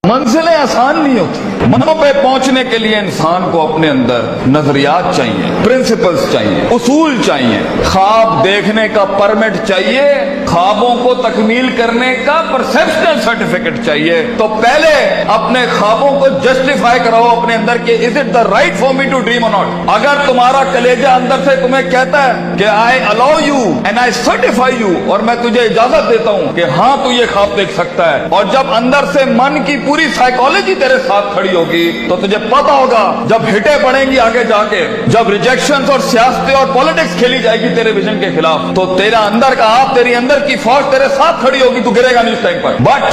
منزلیں آسان نہیں ہوتی. منوں پہ پہنچنے کے لیے انسان کو اپنے اندر نظریات چاہیے, پرنسپلز چاہیے, اصول چاہیے, خواب دیکھنے کا پرمٹ چاہیے, خوابوں کو تکمیل کرنے کا پرسپشنل سرٹیفکیٹ چاہیے. تو پہلے اپنے خوابوں کو جسٹیفائی کراؤ اپنے اندر کہ is it the right for me to dream اور ناٹ. اگر تمہارا کلیجہ اندر سے تمہیں کہتا ہے کہ I allow you and I certify you, اور میں تجھے اجازت دیتا ہوں کہ ہاں تو یہ خواب دیکھ سکتا ہے, اور جب اندر سے من کی پوری سائیکالوجی تیرے ساتھ کھڑی ہوگی تو تجھے پتا ہوگا جب ہٹیں پڑیں گی آگے جا کے, جب ریجیکشنز اور سیاستیں اور پالیٹکس کھیلی جائے گی تیرے ویژن کے خلاف, تو تیرا اندر کا آپ, تیری اندر کی فوج تیرے ساتھ کھڑی ہوگی, تو گرے گا نہیں اس ٹائم پر. بٹ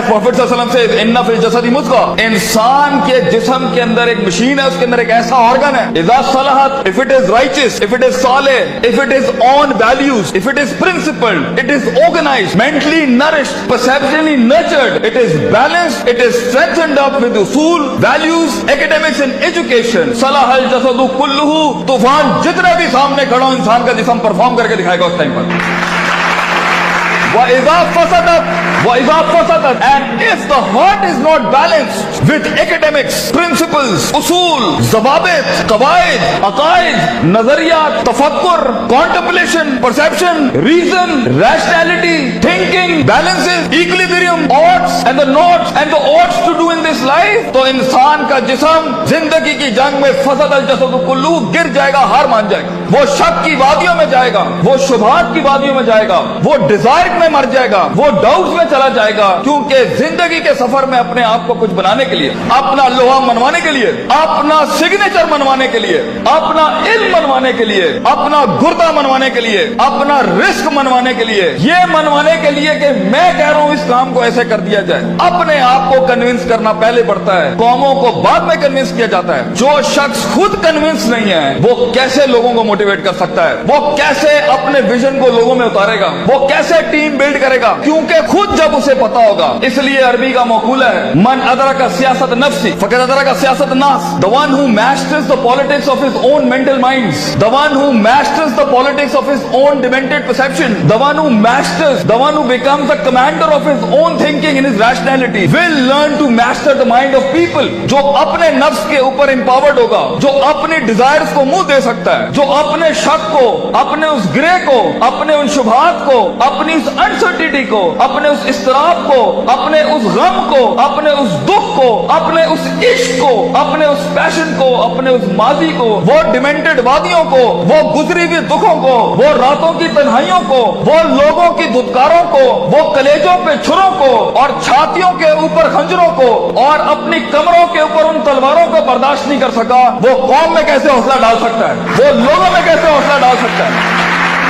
پروفیٹ صلی اللہ علیہ وسلم سے ان فی الجسد مضغۃ, انسان کے جسم کے اندر ایک مشین ہے, اس کے اندر ایک ایسا آرگن ہے, اذا صلحت, if it is righteous, if it is Saleh, if it is on values, if it is principled, it is organized, mentally nourished, perceptually nurtured, it is balanced, it is strengthened up with usul, values, academics and education. صلح الجسد کلہ, طوفان جتنے بھی سامنے کھڑا ہو انسان کا جسم perform کر کے دکھائے گا اس ٹائم پر. وَإِذَا فَسَدَتْ, and if the heart is not balanced with academics, principles, اصول, ضوابط, قواعد, عقائد, نظریات, تفکر, contemplation, perception, reason, rationality, thinking, balances, equilibrium, odds and the nots and the odds to do in this life, تو انسان کا جسم زندگی کی جنگ میں فسد الجسد کلہ, گر جائے گا, ہار مان جائے گا, وہ شک کی وادیوں میں جائے گا, وہ شبہات کی وادیوں میں جائے گا, وہ ڈیزائر میں مر جائے گا, وہ ڈاؤٹس میں چلا جائے گا, کیونکہ زندگی کے سفر میں اپنے آپ کو کچھ بنانے کے لیے, اپنا لوہا منوانے کے لیے, اپنا سگنیچر منوانے کے لیے, اپنا علم منوانے کے لیے, اپنا گردہ منوانے کے لیے, اپنا رزق منوانے کے لیے, یہ منوانے کے لیے کہ میں کہہ رہا ہوں اس کام کو ایسے کر دیا جائے, اپنے آپ کو کنونس کرنا پہلے پڑتا ہے, قوموں کو بعد میں کنونس کیا جاتا ہے. جو شخص خود کنونس نہیں ہے وہ کیسے لوگوں کو موٹیویٹ کر سکتا ہے, وہ کیسے اپنے ویژن کو لوگوں میں اتارے گا, وہ کیسے ٹیم بلڈ کرے گا, کیونکہ خود جب اسے پتا ہوگا. اس لیے عربی کا مقولہ ہے, من ادرک سیاست نفسی فقد ادرک سیاست الناس, the one who masters the politics of his own mental minds, the one who masters the politics of his own demented perception, the one who masters, the one who becomes the commander of his own thinking in his rationality will learn to master the mind of people. جو اپنے نفس کے اوپر empowered ہوگا, جو اپنی desires کو منہ دے سکتا ہے, جو اپنے شک کو, اپنے اس گرے کو, اپنے ان شبہات کو, اپنی اس انسرٹینٹی کو, اپنے اس اضطراب کو, اپنے اس غم کو, اپنے اس دکھ کو, اپنے اس عشق کو, اپنے اس پیشن کو, اپنے اس ماضی کو, وہ ڈیمنٹڈ وادیوں کو, وہ گزری ہوئی دکھوں کو, وہ راتوں کی تنہائیوں کو, وہ لوگوں کی دھتکاروں کو, وہ کلیجوں پہ چھروں کو اور چھاتیوں کے اوپر خنجروں کو اور اپنی کمروں کے اوپر ان تلواروں کو برداشت نہیں کر سکا, وہ قوم میں کیسے حوصلہ ڈال سکتا ہے, وہ لوگوں میں کیسے حوصلہ ڈال سکتا ہے.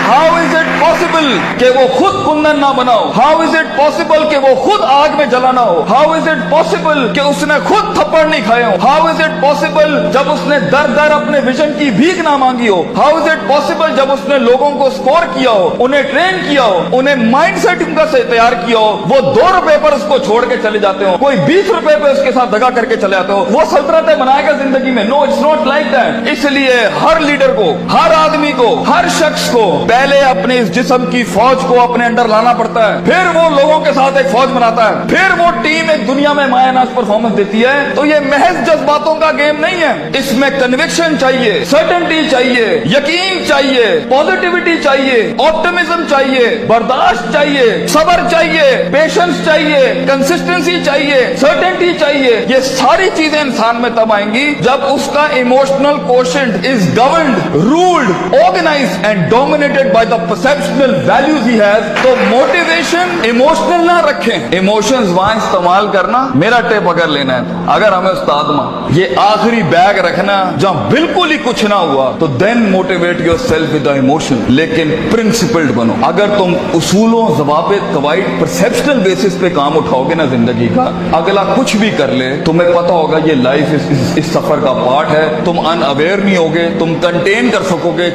How is it possible کہ وہ خود کندن نہ بناؤ, how is it possible کہ وہ خود آگ میں جلانا ہو, how is it possible کہ اس نے خود تھپڑ نہیں کھائے ہو, how is it possible جب اس نے در در اپنے ویژن کی بھیک نہ مانگی ہو, how is it possible جب اس نے لوگوں کو سکور کیا ہو, انہیں ٹرین کیا ہو, انہیں مائنڈ سیٹ ان کا سے تیار کیا ہو, وہ 2 روپے پر اس کو چھوڑ کے چلے جاتے ہو, کوئی 20 روپے پہ اس کے ساتھ دگا کر کے چلے جاتے ہو, وہ سلطنتیں بنائے گا زندگی میں. نو, اٹس ناٹ لائک دیٹ. اس لیے ہر لیڈر کو, ہر آدمی کو, ہر شخص کو پہلے اپنے اس جسم کی فوج کو اپنے اندر لانا پڑتا ہے, پھر وہ لوگوں کے ساتھ ایک فوج بناتا ہے, پھر وہ ٹیم ایک دنیا میں مایہ ناز پرفارمنس دیتی ہے. تو یہ محض جذباتوں کا گیم نہیں ہے, اس میں کنوکشن چاہیے, سرٹنٹی چاہیے, یقین چاہیے, پازیٹیوٹی چاہیے, آپٹمزم چاہیے, برداشت چاہیے, صبر چاہیے, پیشنس چاہیے, کنسسٹنسی چاہیے, سرٹنٹی چاہیے. یہ ساری چیزیں انسان میں تب آئیں گی جب اس کا emotional quotient is governed, ruled, organised and dominated by the perceptual values he has. تو موٹیویشن ایموشنل نہ رکھیں, ایموشنز وہاں استعمال کرنا. میرا ٹیپ اگر لینا ہے, اگر ہمیں استاد ماں یہ آخری بیگ رکھنا جہاں بالکل ہی کچھ نہ ہوا, تو then motivate yourself with the emotion, لیکن principled بنو. اگر تم اصولوں, ضوابط, قواعد, perceptual basis پہ کام اٹھاؤ گے نا زندگی کا, اگلا کچھ بھی کر لے تمہیں پتا ہوگا یہ لائف اس سفر کا پارٹ ہے. تم ان اویئر نہیں ہوگے, تم کنٹین کر سکو گے,